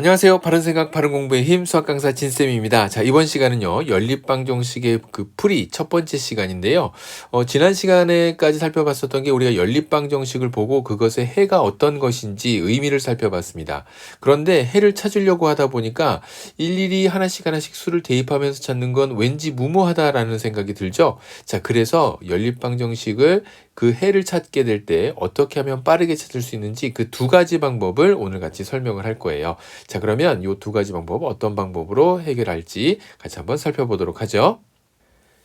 안녕하세요. 바른 생각, 바른 공부의 힘 수학 강사 진쌤입니다. 자, 이번 시간은요, 연립방정식의 그 풀이 첫 번째 시간인데요. 지난 시간에까지 살펴봤었던 게 우리가 연립방정식을 보고 그것의 해가 어떤 것인지 의미를 살펴봤습니다. 그런데 해를 찾으려고 하다 보니까 일일이 하나씩 하나씩 수를 대입하면서 찾는 건 왠지 무모하다라는 생각이 들죠. 자, 그래서 연립방정식을 그 해를 찾게 될 때 어떻게 하면 빠르게 찾을 수 있는지 그 두 가지 방법을 오늘 같이 설명을 할 거예요. 자, 그러면 이 두 가지 방법 어떤 방법으로 해결할지 같이 한번 살펴보도록 하죠.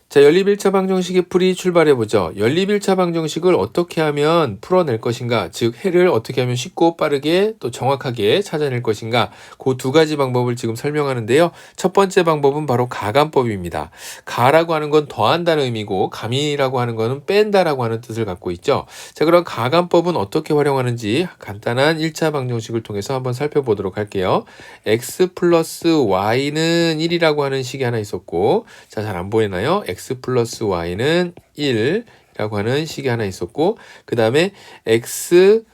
자, 연립 1차 방정식의 풀이 출발해보죠. 연립 1차 방정식을 어떻게 하면 풀어낼 것인가, 즉 해를 어떻게 하면 쉽고 빠르게 또 정확하게 찾아낼 것인가, 그 두 가지 방법을 지금 설명하는데요. 첫 번째 방법은 바로 가감법입니다. 가라고 하는 건 더한다는 의미고 감이라고 하는 것은 뺀다라고 하는 뜻을 갖고 있죠. 자, 그럼 가감법은 어떻게 활용하는지 간단한 1차 방정식을 통해서 한번 살펴보도록 할게요. x 플러스 y는 1이라고 하는 식이 하나 있었고, 자, 잘 안 보이나요? x 플러스 y는 1이라고 하는 식이 하나 있었고, 그 다음에 x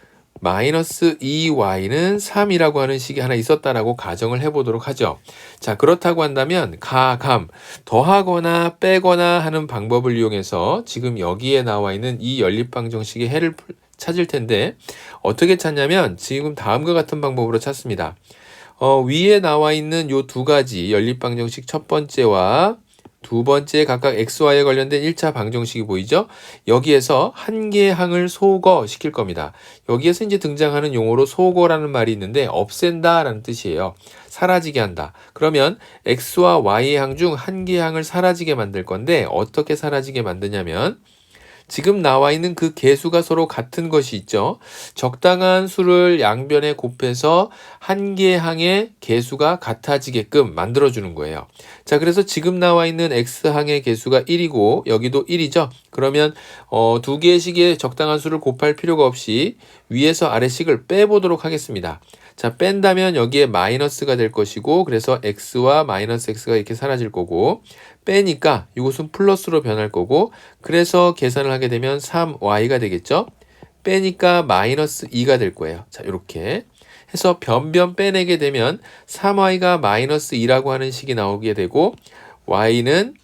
마이너스 2y는 3이라고 하는 식이 하나 있었다라고 가정을 해보도록 하죠. 자, 그렇다고 한다면 가감, 더하거나 빼거나 하는 방법을 이용해서 지금 여기에 나와 있는 이 연립방정식의 해를 찾을 텐데, 어떻게 찾냐면 지금 다음과 같은 방법으로 찾습니다. 위에 나와 있는 요 두 가지 연립방정식 첫 번째와 두 번째 각각 xy에 관련된 1차 방정식이 보이죠? 여기에서 한 개의 항을 소거시킬 겁니다. 여기에서 이제 등장하는 용어로 소거라는 말이 있는데 없앤다 라는 뜻이에요. 사라지게 한다. 그러면 x와 y의 항 중 한 개의 항을 사라지게 만들 건데 어떻게 사라지게 만드냐면 지금 나와 있는 그 개수가 서로 같은 것이 있죠. 적당한 수를 양변에 곱해서 한 개의 항의 개수가 같아지게끔 만들어주는 거예요. 자, 그래서 지금 나와 있는 x항의 개수가 1이고 여기도 1이죠. 그러면 두 개의 식에 적당한 수를 곱할 필요가 없이 위에서 아래식을 빼보도록 하겠습니다. 자, 뺀다면 여기에 마이너스가 될 것이고 그래서 x와 마이너스 x가 이렇게 사라질 거고 빼니까 이것은 플러스로 변할 거고 그래서 계산을 하게 되면 3y가 되겠죠. 빼니까 마이너스 2가 될 거예요. 자, 이렇게 해서 변변 빼내게 되면 3y가 마이너스 2라고 하는 식이 나오게 되고 y는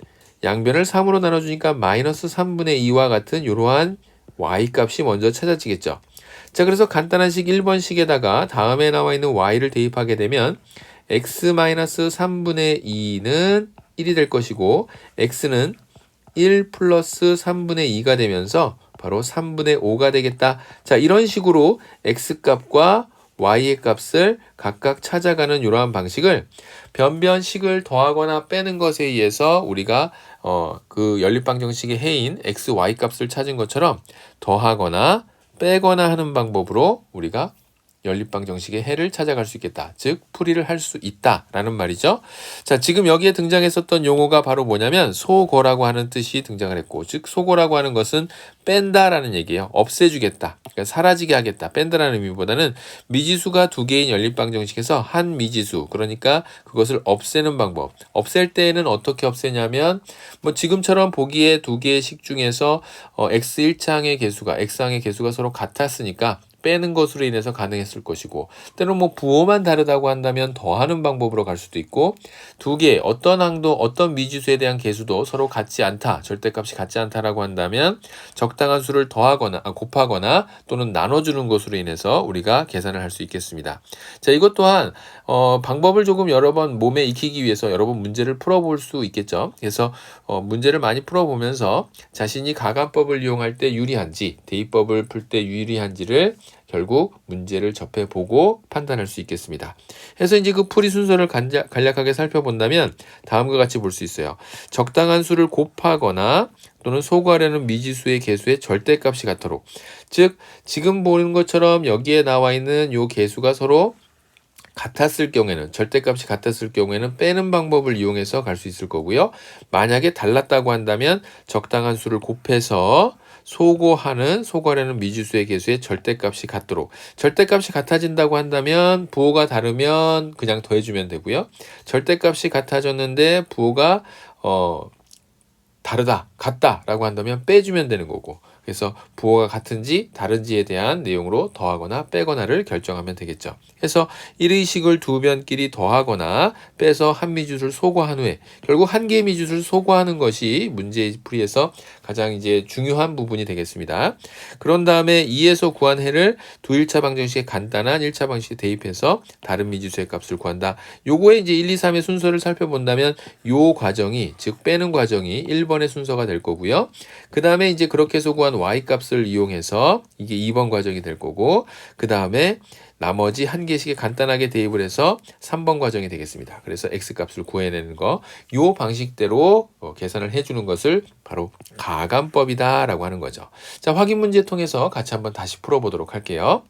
양변을 3으로 나눠주니까 마이너스 3분의 2와 같은 이러한 y 값이 먼저 찾아지겠죠. 자, 그래서 간단한 식 1번식에다가 다음에 나와 있는 y를 대입하게 되면 x-3분의 2는 1이 될 것이고 x는 1 플러스 3분의 2가 되면서 바로 3분의 5가 되겠다. 자, 이런 식으로 x값과 y의 값을 각각 찾아가는 이러한 방식을 변변식을 더하거나 빼는 것에 의해서 우리가 그 연립방정식의 해인 x, y 값을 찾은 것처럼 더하거나 빼거나 하는 방법으로 우리가 연립방정식의 해를 찾아갈 수 있겠다. 즉 풀이를 할 수 있다라는 말이죠. 자, 지금 여기에 등장했었던 용어가 바로 뭐냐면 소거라고 하는 뜻이 등장을 했고, 즉 소거라고 하는 것은 뺀다라는 얘기예요. 없애주겠다. 그러니까 사라지게 하겠다. 뺀다라는 의미보다는 미지수가 두 개인 연립방정식에서 한 미지수, 그러니까 그것을 없애는 방법. 없앨 때에는 어떻게 없애냐면 뭐 지금처럼 보기에 두 개의 식 중에서 x1항의 개수가 x항의 개수가 서로 같았으니까 빼는 것으로 인해서 가능했을 것이고, 때론 뭐 부호만 다르다고 한다면 더하는 방법으로 갈 수도 있고, 두 개 어떤 항도 어떤 미지수에 대한 개수도 서로 같지 않다, 절대값이 같지 않다라고 한다면 적당한 수를 더하거나 곱하거나 또는 나눠주는 것으로 인해서 우리가 계산을 할 수 있겠습니다. 자, 이것 또한 방법을 조금 여러 번 몸에 익히기 위해서 여러 번 문제를 풀어볼 수 있겠죠. 그래서 문제를 많이 풀어보면서 자신이 가감법을 이용할 때 유리한지, 대입법을 풀 때 유리한지를 결국 문제를 접해보고 판단할 수 있겠습니다. 해서 이제 그 풀이 순서를 간략하게 살펴본다면 다음과 같이 볼 수 있어요. 적당한 수를 곱하거나 또는 소거하려는 미지수의 개수의 절대값이 같도록, 즉 지금 보는 것처럼 여기에 나와 있는 요 개수가 서로 같았을 경우에는, 절대값이 같았을 경우에는 빼는 방법을 이용해서 갈 수 있을 거고요. 만약에 달랐다고 한다면 적당한 수를 곱해서 소거하려는 미지수의 개수의 절대값이 같도록, 절대값이 같아진다고 한다면 부호가 다르면 그냥 더해주면 되고요. 절대값이 같아졌는데 부호가 다르다, 같다라고 한다면 빼주면 되는 거고, 그래서 부호가 같은지 다른지에 대한 내용으로 더하거나 빼거나를 결정하면 되겠죠. 해서 1의 식을 두 변끼리 더하거나 빼서 한 미주를 소거한 후에 결국 한 개의 미주를 소거하는 것이 문제 풀이에서 가장 이제 중요한 부분이 되겠습니다. 그런 다음에 2에서 구한 해를 두 1차 방정식에 간단한 1차 방식에 대입해서 다른 미지수의 값을 구한다. 요거에 이제 1, 2, 3의 순서를 살펴본다면 요 과정이 즉 빼는 과정이 1번의 순서가 될 거고요. 그 다음에 이제 그렇게 해서 구한 y 값을 이용해서 이게 2번 과정이 될 거고 그 다음에 나머지 한 개씩에 간단하게 대입을 해서 3번 과정이 되겠습니다. 그래서 x값을 구해내는 거, 요 방식대로 계산을 해주는 것을 바로 가감법이다 라고 하는 거죠. 자, 확인 문제 통해서 같이 한번 다시 풀어보도록 할게요.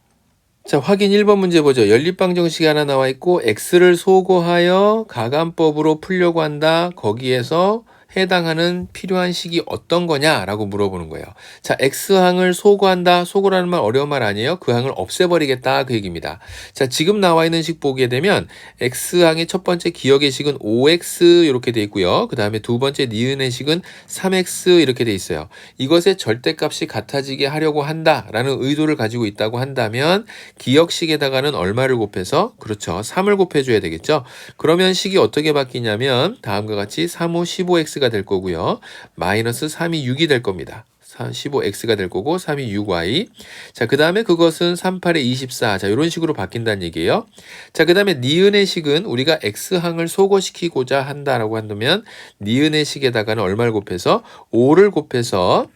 자, 확인 1번 문제 보죠. 연립방정식이 하나 나와 있고 x를 소거하여 가감법으로 풀려고 한다. 거기에서 해당하는 필요한 식이 어떤 거냐라고 물어보는 거예요. 자, X항을 소거한다. 소거라는 말 어려운 말 아니에요. 그 항을 없애버리겠다. 그 얘기입니다. 자, 지금 나와 있는 식 보게 되면 X항의 첫 번째 기억의 식은 5X 이렇게 돼 있고요. 그 다음에 두 번째 니은의 식은 3X 이렇게 돼 있어요. 이것의 절대값이 같아지게 하려고 한다라는 의도를 가지고 있다고 한다면 기억식에다가는 얼마를 곱해서 그렇죠. 3을 곱해줘야 되겠죠. 그러면 식이 어떻게 바뀌냐면 다음과 같이 3, 5, 15X가 될 거고요. 마이너스 3이 6이 될 겁니다. 15X가 될 거고 3이 6Y. 자, 그 다음에 그것은 38에 24. 자, 이런 식으로 바뀐다는 얘기예요. 자, 그 다음에 니은의 식은 우리가 X항을 소거시키고자 한다라고 한다면 니은의 식에다가는 얼마를 곱해서 5를 곱해서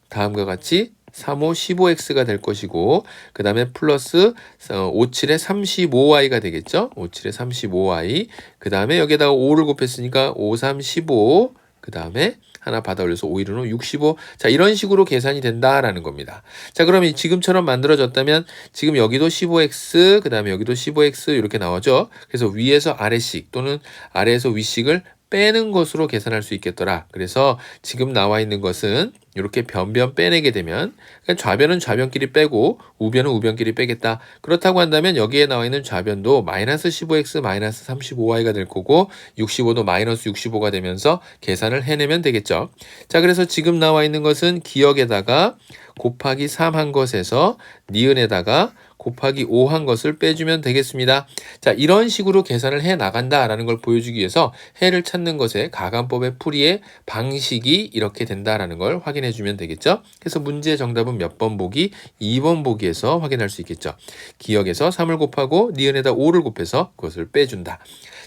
다음과 같이 3, 5, 15X가 될 것이고 그 다음에 플러스 5, 7에 35Y가 되겠죠. 5, 7에 35Y. 그 다음에 여기에다가 5를 곱했으니까 5, 3, 15. 그 다음에 하나 받아 올려서 5, 1은 5, 65. 자, 이런 식으로 계산이 된다라는 겁니다. 자, 그러면 지금처럼 만들어졌다면 지금 여기도 15X, 그 다음에 여기도 15X 이렇게 나오죠. 그래서 위에서 아래식 또는 아래에서 위식을 빼는 것으로 계산할 수 있겠더라. 그래서 지금 나와 있는 것은 이렇게 변변 빼내게 되면 좌변은 좌변끼리 빼고 우변은 우변끼리 빼겠다. 그렇다고 한다면 여기에 나와 있는 좌변도 마이너스 15x 마이너스 35y가 될 거고 65도 마이너스 65가 되면서 계산을 해내면 되겠죠. 자, 그래서 지금 나와 있는 것은 기억에다가 곱하기 3 한 것에서 니은에다가 곱하기 5 한 것을 빼주면 되겠습니다. 자, 이런 식으로 계산을 해 나간다라는 걸 보여주기 위해서 해를 찾는 것의 가감법의 풀이의 방식이 이렇게 된다라는 걸 확인해 주면 되겠죠. 그래서 문제 정답은 몇 번 보기? 2번 보기에서 확인할 수 있겠죠. 기억에서 3을 곱하고 니은에다 5를 곱해서 그것을 빼준다.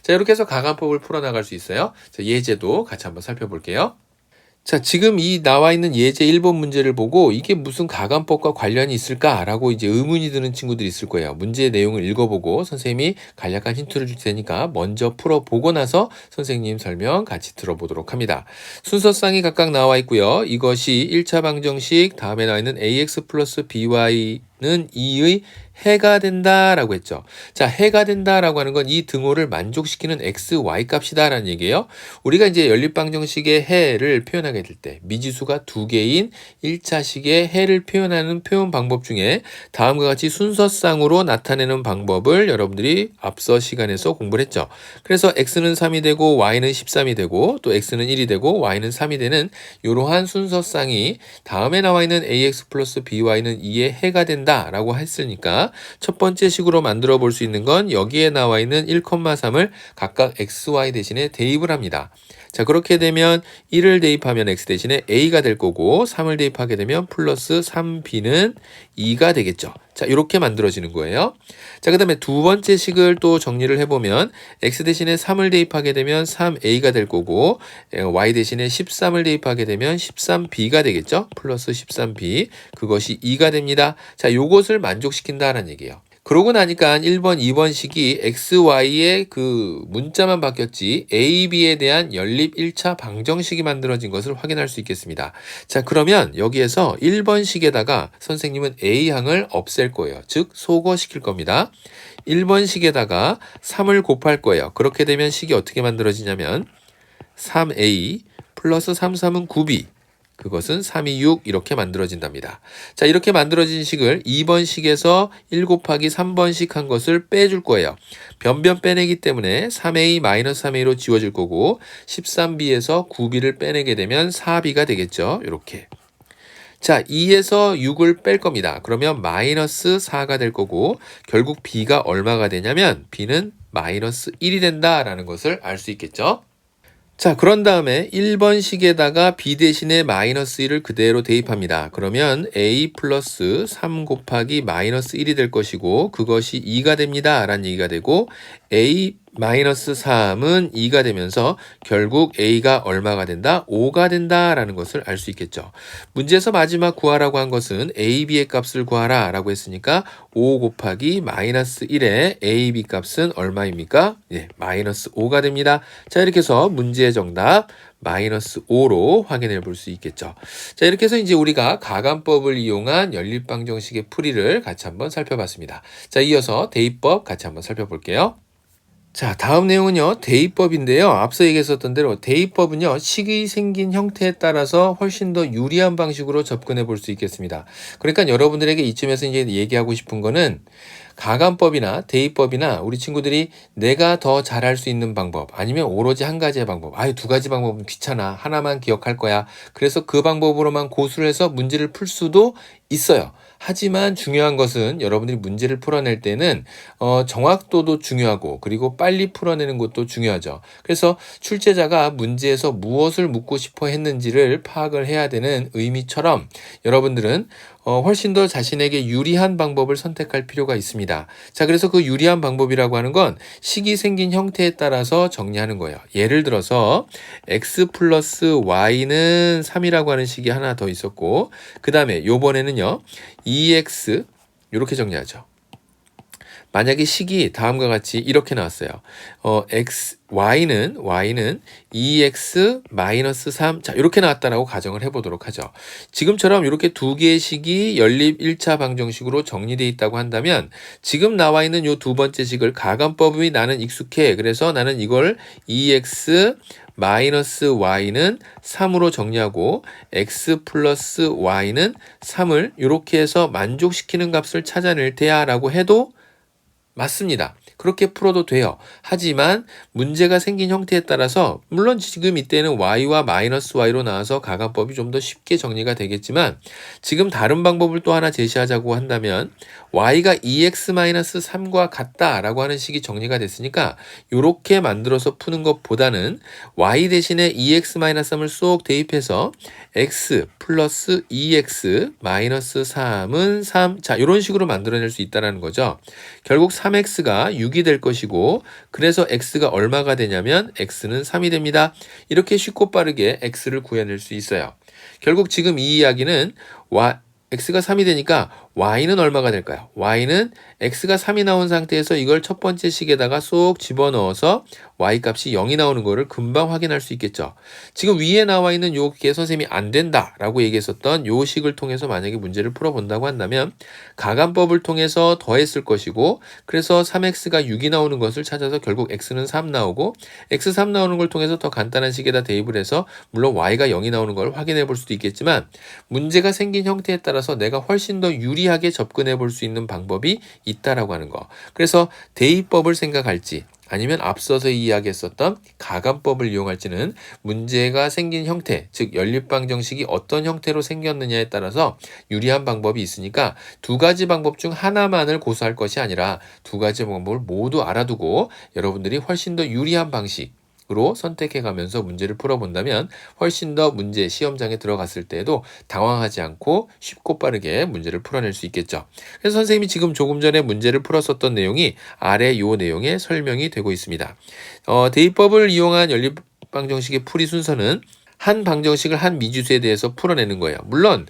자, 이렇게 해서 가감법을 풀어나갈 수 있어요. 자, 예제도 같이 한번 살펴볼게요. 자, 지금 이 나와 있는 예제 1번 문제를 보고 이게 무슨 가감법과 관련이 있을까라고 이제 의문이 드는 친구들이 있을 거예요. 문제의 내용을 읽어보고 선생님이 간략한 힌트를 줄 테니까 먼저 풀어보고 나서 선생님 설명 같이 들어보도록 합니다. 순서상이 각각 나와 있고요. 이것이 1차 방정식 다음에 나와 있는 ax 플러스 by는 2의 해가 된다라고 했죠. 자, 해가 된다라고 하는 건 이 등호를 만족시키는 x, y 값이다라는 얘기예요. 우리가 이제 연립방정식의 해를 표현하게 될 때 미지수가 두 개인 1차식의 해를 표현하는 표현 방법 중에 다음과 같이 순서상으로 나타내는 방법을 여러분들이 앞서 시간에서 공부를 했죠. 그래서 x는 3이 되고 y는 13이 되고 또 x는 1이 되고 y는 3이 되는 이러한 순서상이 다음에 나와 있는 ax 플러스 by는 2의 해가 된다라고 했으니까 첫 번째 식으로 만들어 볼 수 있는 건 여기에 나와 있는 1,3을 각각 xy 대신에 대입을 합니다. 자, 그렇게 되면 1을 대입하면 x 대신에 a가 될 거고 3을 대입하게 되면 플러스 3b는 2가 되겠죠. 자, 이렇게 만들어지는 거예요. 자, 그 다음에 두 번째 식을 또 정리를 해보면 x 대신에 3을 대입하게 되면 3a가 될 거고 y 대신에 13을 대입하게 되면 13b가 되겠죠. 플러스 13b 그것이 2가 됩니다. 자, 요것을 만족시킨다라는 얘기예요. 그러고 나니까 1번, 2번 식이 XY의 그 문자만 바뀌었지 A, B에 대한 연립 1차 방정식이 만들어진 것을 확인할 수 있겠습니다. 자, 그러면 여기에서 1번 식에다가 선생님은 A항을 없앨 거예요. 즉 소거시킬 겁니다. 1번 식에다가 3을 곱할 거예요. 그렇게 되면 식이 어떻게 만들어지냐면 3A 플러스 3, 3은 9B 그것은 3, 2, 6 이렇게 만들어진답니다. 자, 이렇게 만들어진 식을 2번 식에서 1 곱하기 3번씩 한 것을 빼줄 거예요. 변변 빼내기 때문에 3a-3a로 지워질 거고 13b에서 9b를 빼내게 되면 4b가 되겠죠. 이렇게. 자, 2에서 6을 뺄 겁니다. 그러면 마이너스 4가 될 거고 결국 b가 얼마가 되냐면 b는 마이너스 1이 된다라는 것을 알 수 있겠죠. 자, 그런 다음에 1번 식에다가 b 대신에 마이너스 1을 그대로 대입합니다. 그러면 a 플러스 3 곱하기 마이너스 1이 될 것이고 그것이 2가 됩니다. 라는 얘기가 되고 a 마이너스 3은 2가 되면서 결국 a가 얼마가 된다? 5가 된다라는 것을 알 수 있겠죠. 문제에서 마지막 구하라고 한 것은 a, b의 값을 구하라 라고 했으니까 5 곱하기 마이너스 1의 a, b 값은 얼마입니까? 네, 마이너스 5가 됩니다. 자, 이렇게 해서 문제의 정답 마이너스 5로 확인해 볼 수 있겠죠. 자, 이렇게 해서 이제 우리가 가감법을 이용한 연립방정식의 풀이를 같이 한번 살펴봤습니다. 자, 이어서 대입법 같이 한번 살펴볼게요. 자, 다음 내용은요, 대입법인데요. 앞서 얘기했었던 대로 대입법은요, 식이 생긴 형태에 따라서 훨씬 더 유리한 방식으로 접근해 볼 수 있겠습니다. 그러니까 여러분들에게 이쯤에서 이제 얘기하고 싶은 거는 가감법이나 대입법이나 우리 친구들이 내가 더 잘할 수 있는 방법 아니면 오로지 한 가지의 방법, 아유, 두 가지 방법은 귀찮아. 하나만 기억할 거야. 그래서 그 방법으로만 고수를 해서 문제를 풀 수도 있어요. 하지만 중요한 것은 여러분들이 문제를 풀어낼 때는 정확도도 중요하고 그리고 빨리 풀어내는 것도 중요하죠. 그래서 출제자가 문제에서 무엇을 묻고 싶어 했는지를 파악을 해야 되는 의미처럼 여러분들은 훨씬 더 자신에게 유리한 방법을 선택할 필요가 있습니다. 자, 그래서 그 유리한 방법이라고 하는 건 식이 생긴 형태에 따라서 정리하는 거예요. 예를 들어서 x 플러스 y는 3이라고 하는 식이 하나 더 있었고 그 다음에 요번에는요 2x 이렇게 정리하죠. 만약에 식이 다음과 같이 이렇게 나왔어요. y는 2x 마이너스 3. 자, 이렇게 나왔다라고 가정을 해보도록 하죠. 지금처럼 이렇게 두 개의 식이 연립 1차 방정식으로 정리되어 있다고 한다면 지금 나와 있는 요 두 번째 식을 가감법이 나는 익숙해. 그래서 나는 이걸 2x 마이너스 y는 3으로 정리하고 x 플러스 y는 3을 이렇게 해서 만족시키는 값을 찾아낼 테야 라고 해도 맞습니다. 그렇게 풀어도 돼요. 하지만 문제가 생긴 형태에 따라서 물론 지금 이때는 y와 마이너스 y로 나와서 가감법이 좀 더 쉽게 정리가 되겠지만 지금 다른 방법을 또 하나 제시하자고 한다면 y가 2x-3과 같다라고 하는 식이 정리가 됐으니까 이렇게 만들어서 푸는 것보다는 y 대신에 2x-3을 쏙 대입해서 x 플러스 2x-3은 3. 자, 이런 식으로 만들어낼 수 있다는 거죠. 결국 3x가 6이 될 것이고 그래서 x가 얼마가 되냐면 x는 3이 됩니다. 이렇게 쉽고 빠르게 x를 구해낼 수 있어요. 결국 지금 이 이야기는 x가 3이 되니까 y는 얼마가 될까요? y는 x가 3이 나온 상태에서 이걸 첫 번째 식에다가 쏙 집어넣어서 y 값이 0이 나오는 거를 금방 확인할 수 있겠죠. 지금 위에 나와 있는 요게 선생님이 안 된다 라고 얘기했었던 요 식을 통해서 만약에 문제를 풀어본다고 한다면 가감법을 통해서 더했을 것이고 그래서 3x가 6이 나오는 것을 찾아서 결국 x는 3 나오고 x 3 나오는 걸 통해서 더 간단한 식에다 대입을 해서 물론 y가 0이 나오는 걸 확인해 볼 수도 있겠지만 문제가 생긴 형태에 따라서 내가 훨씬 더 유리하게 접근해 볼 수 있는 방법이 있다라고 하는 거. 그래서 대입법을 생각할지 아니면 앞서서 이야기했었던 가감법을 이용할지는 문제가 생긴 형태, 즉 연립방정식이 어떤 형태로 생겼느냐에 따라서 유리한 방법이 있으니까 두 가지 방법 중 하나만을 고수할 것이 아니라 두 가지 방법을 모두 알아두고 여러분들이 훨씬 더 유리한 방식으로 선택해가면서 문제를 풀어본다면 훨씬 더 문제 시험장에 들어갔을 때에도 당황하지 않고 쉽고 빠르게 문제를 풀어낼 수 있겠죠. 그래서 선생님이 지금 조금 전에 문제를 풀었었던 내용이 아래 요 내용에 설명이 되고 있습니다. 대입법을 이용한 연립방정식의 풀이 순서는 한 방정식을 한 미지수에 대해서 풀어내는 거예요. 물론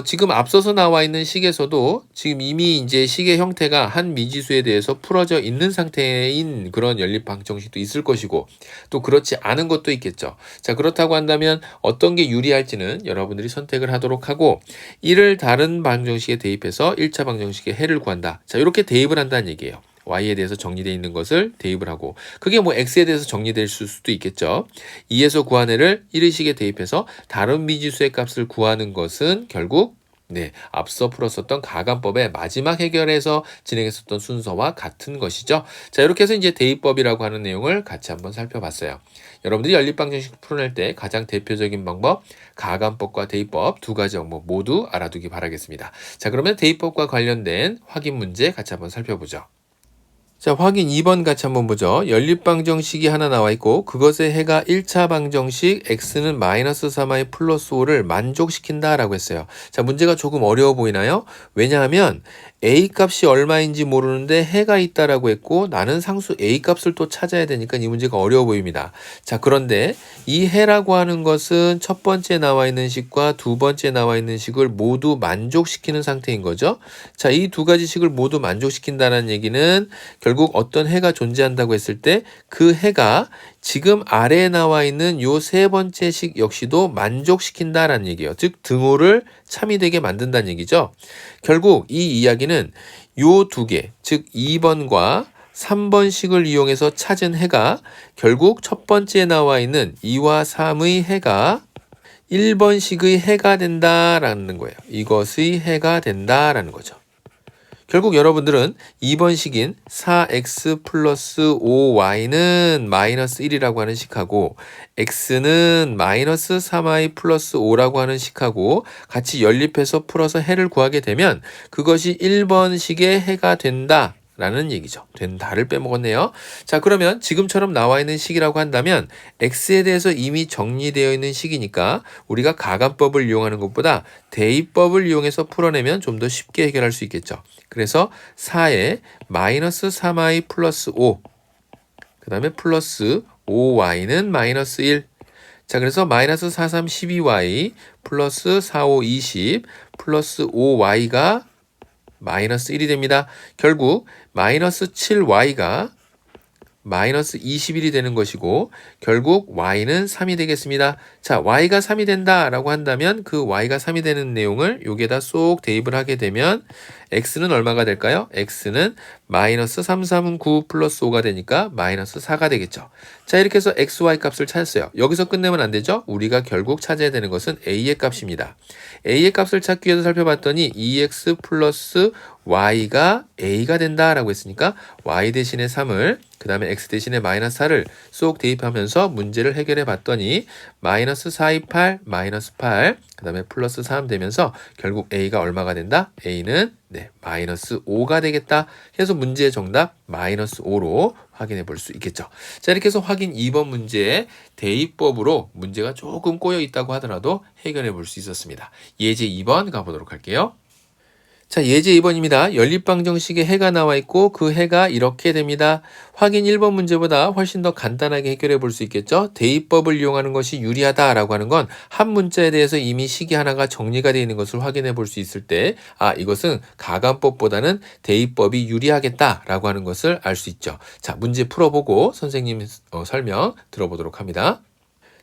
지금 앞서서 나와 있는 식에서도 지금 이미 이제 식의 형태가 한 미지수에 대해서 풀어져 있는 상태인 그런 연립 방정식도 있을 것이고 또 그렇지 않은 것도 있겠죠. 자, 그렇다고 한다면 어떤 게 유리할지는 여러분들이 선택을 하도록 하고 이를 다른 방정식에 대입해서 1차 방정식의 해를 구한다. 자, 이렇게 대입을 한다는 얘기예요. y에 대해서 정리되어 있는 것을 대입을 하고 그게 뭐 x에 대해서 정리될 수도 있겠죠. 2에서 구한 해를 1의식에 대입해서 다른 미지수의 값을 구하는 것은 결국 네, 앞서 풀었었던 가감법의 마지막 해결에서 진행했었던 순서와 같은 것이죠. 자, 이렇게 해서 이제 대입법이라고 하는 내용을 같이 한번 살펴봤어요. 여러분들이 연립방정식 풀어낼 때 가장 대표적인 방법, 가감법과 대입법 두 가지 항목 모두 알아두기 바라겠습니다. 자, 그러면 대입법과 관련된 확인 문제 같이 한번 살펴보죠. 자, 확인 2번 같이 한번 보죠. 연립방정식이 하나 나와 있고 그것의 해가 1차 방정식 x는 마이너스 3y 플러스 5를 만족시킨다 라고 했어요. 자, 문제가 조금 어려워 보이나요? 왜냐하면 a 값이 얼마인지 모르는데 해가 있다라고 했고 나는 상수 a 값을 또 찾아야 되니까 이 문제가 어려워 보입니다. 자, 그런데 이 해라고 하는 것은 첫 번째 나와 있는 식과 두 번째 나와 있는 식을 모두 만족시키는 상태인 거죠. 자, 이 두 가지 식을 모두 만족시킨다는 얘기는 결국 어떤 해가 존재한다고 했을 때 그 해가 지금 아래에 나와 있는 요 세 번째 식 역시도 만족시킨다라는 얘기예요. 즉 등호를 참이 되게 만든다는 얘기죠. 결국 이 이야기는 요 두 개, 즉 2번과 3번 식을 이용해서 찾은 해가 결국 첫 번째에 나와 있는 2와 3의 해가 1번 식의 해가 된다라는 거예요. 이것의 해가 된다라는 거죠. 결국 여러분들은 2번 식인 4x 플러스 5y는 마이너스 1이라고 하는 식하고 x는 마이너스 3y 플러스 5라고 하는 식하고 같이 연립해서 풀어서 해를 구하게 되면 그것이 1번 식의 해가 된다. 라는 얘기죠. 된다를 빼먹었네요. 자, 그러면 지금처럼 나와 있는 식이라고 한다면 x에 대해서 이미 정리되어 있는 식이니까 우리가 가감법을 이용하는 것보다 대입법을 이용해서 풀어내면 좀 더 쉽게 해결할 수 있겠죠. 그래서 4에 마이너스 3y 플러스 5, 그 다음에 플러스 5y는 마이너스 1. 자, 그래서 마이너스 4, 3, 12y 플러스 4, 5, 20 플러스 5y가 마이너스 1이 됩니다. 결국 마이너스 7y가 마이너스 21이 되는 것이고 결국 y는 3이 되겠습니다. 자, y가 3이 된다라고 한다면 그 y가 3이 되는 내용을 여기에다 쏙 대입을 하게 되면 x는 얼마가 될까요? x는 마이너스 3, 3은 9 플러스 5가 되니까 마이너스 4가 되겠죠. 자, 이렇게 해서 x, y 값을 찾았어요. 여기서 끝내면 안 되죠? 우리가 결국 찾아야 되는 것은 a의 값입니다. a의 값을 찾기 위해서 살펴봤더니 2x 플러스 y가 a가 된다라고 했으니까 y 대신에 3을 그 다음에 x 대신에 마이너스 4를 쏙 대입하면서 문제를 해결해 봤더니 마이너스 4, 2, 8, 마이너스 8, 그 다음에 플러스 3 되면서 결국 a가 얼마가 된다? a는 마이너스 5가 되겠다. 해서 문제의 정답 마이너스 5로 확인해 볼 수 있겠죠. 자, 이렇게 해서 확인 2번 문제의 대입법으로 문제가 조금 꼬여 있다고 하더라도 해결해 볼 수 있었습니다. 예제 2번 가보도록 할게요. 자, 예제 2번입니다. 연립방정식에 해가 나와 있고 그 해가 이렇게 됩니다. 확인 1번 문제보다 훨씬 더 간단하게 해결해 볼 수 있겠죠. 대입법을 이용하는 것이 유리하다라고 하는 건 한 문자에 대해서 이미 식이 하나가 정리가 되어 있는 것을 확인해 볼 수 있을 때 이것은 가감법보다는 대입법이 유리하겠다라고 하는 것을 알 수 있죠. 자, 문제 풀어보고 선생님 설명 들어보도록 합니다.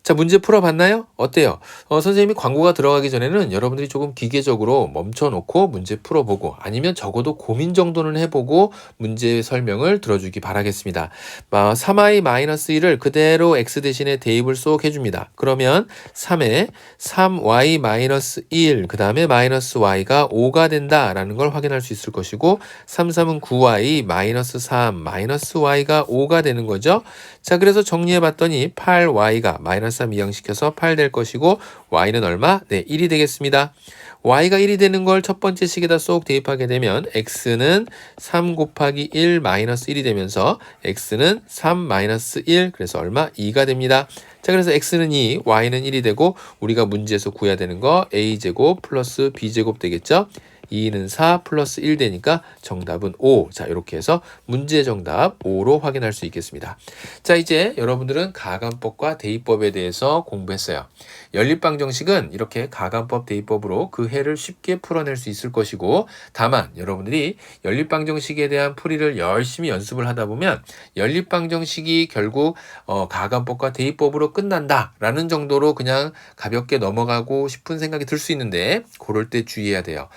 자, 문제 풀어봤나요? 어때요? 선생님이 광고가 들어가기 전에는 여러분들이 조금 기계적으로 멈춰놓고 문제 풀어보고 아니면 적어도 고민 정도는 해보고 문제 설명을 들어주기 바라겠습니다. 3i-1을 그대로 x 대신에 대입을 쏙 해줍니다. 그러면 3에 3y-1, 그 다음에 마이너스 y가 5가 된다라는 걸 확인할 수 있을 것이고 3, 3은 9y-3, 마이너스 y가 5가 되는 거죠. 자, 그래서 정리해봤더니 8y가 마이너스 3 이항시켜서 8 될 것이고 y는 얼마? 1이 되겠습니다. y가 1이 되는 걸 첫 번째 식에다 쏙 대입하게 되면 x는 3 곱하기 1 마이너스 1이 되면서 x는 3 마이너스 1 그래서 얼마? 2가 됩니다. 자, 그래서 x는 2, y는 1이 되고 우리가 문제에서 구해야 되는 거 a제곱 플러스 b제곱 되겠죠? 2는 4 플러스 1 되니까 정답은 5. 자, 이렇게 해서 문제 정답 5로 확인할 수 있겠습니다. 자, 이제 여러분들은 가감법과 대입법에 대해서 공부했어요. 연립방정식은 이렇게 가감법, 대입법으로 그 해를 쉽게 풀어낼 수 있을 것이고 다만 여러분들이 연립방정식에 대한 풀이를 열심히 연습을 하다 보면 연립방정식이 결국 가감법과 대입법으로 끝난다라는 정도로 그냥 가볍게 넘어가고 싶은 생각이 들 수 있는데 그럴 때 주의해야 돼요.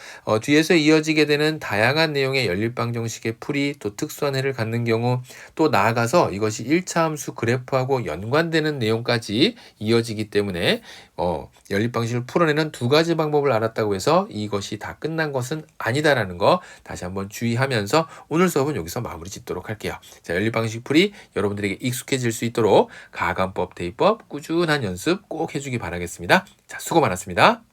뒤에서 이어지게 되는 다양한 내용의 연립방정식의 풀이 또 특수한 해를 갖는 경우 또 나아가서 이것이 1차 함수 그래프하고 연관되는 내용까지 이어지기 때문에 연립방식을 풀어내는 두 가지 방법을 알았다고 해서 이것이 다 끝난 것은 아니다라는 거 다시 한번 주의하면서 오늘 수업은 여기서 마무리 짓도록 할게요. 자, 연립방식 풀이 여러분들에게 익숙해질 수 있도록 가감법, 대입법 꾸준한 연습 꼭 해주기 바라겠습니다. 자, 수고 많았습니다.